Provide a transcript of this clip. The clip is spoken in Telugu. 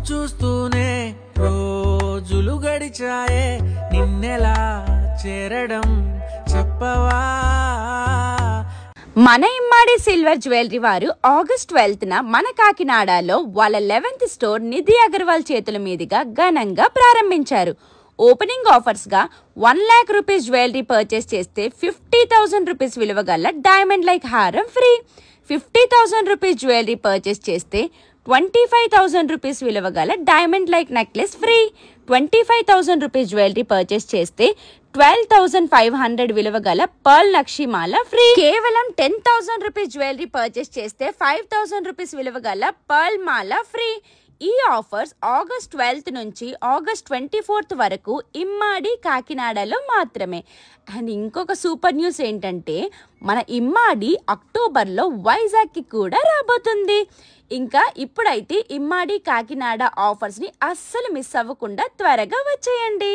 చూస్తూనే రోజులు గడిచాయే నిన్నెలా చేరడం చెప్పవా. మన ఇమ్మాడి సిల్వర్ జ్యువెలరీ వారు ఆగస్ట్ 12న మన కాకినాడలో వాళ్ళ 11th స్టోర్ నిధి అగర్వాల్ చేతుల మీదుగా ఘనంగా ప్రారంభించారు. ఓపెనింగ్ ఆఫర్స్ గా 1 lakh రూపీస్ జ్యువెలరీ పర్చేస్ చేస్తే 50,000 రూపీస్ విలువ గల డైమండ్ లైక్ హారం ఫ్రీ. 50,000 రూపీస్ జ్యువెలరీ పర్చేస్ చేస్తే 25,000 రూపీస్ విలువ గల diamond like necklace free. 25,000 rupees jewellery purchase చేస్తే 12,500 విలువ గల పర్ల్ నక్షిమాల ఫ్రీ. కేవలం 10,000 రూపీస్ జ్యువెలరీ పర్చేస్ చేస్తే 5,000 రూపీస్ విలువ గల పర్ల్ మాల ఫ్రీ. ఈ ఆఫర్స్ ఆగస్ట్ 12th నుంచి ఆగస్ట్ 24th వరకు ఇమ్మాడి కాకినాడలో మాత్రమే. అండ్ ఇంకొక సూపర్ న్యూస్ ఏంటంటే మన ఇమ్మాడి అక్టోబర్లో వైజాగ్కి కూడా రాబోతుంది. ఇంకా ఇప్పుడైతే ఇమ్మాడి కాకినాడ ఆఫర్స్ని అస్సలు మిస్ అవ్వకుండా త్వరగా వచ్చేయండి.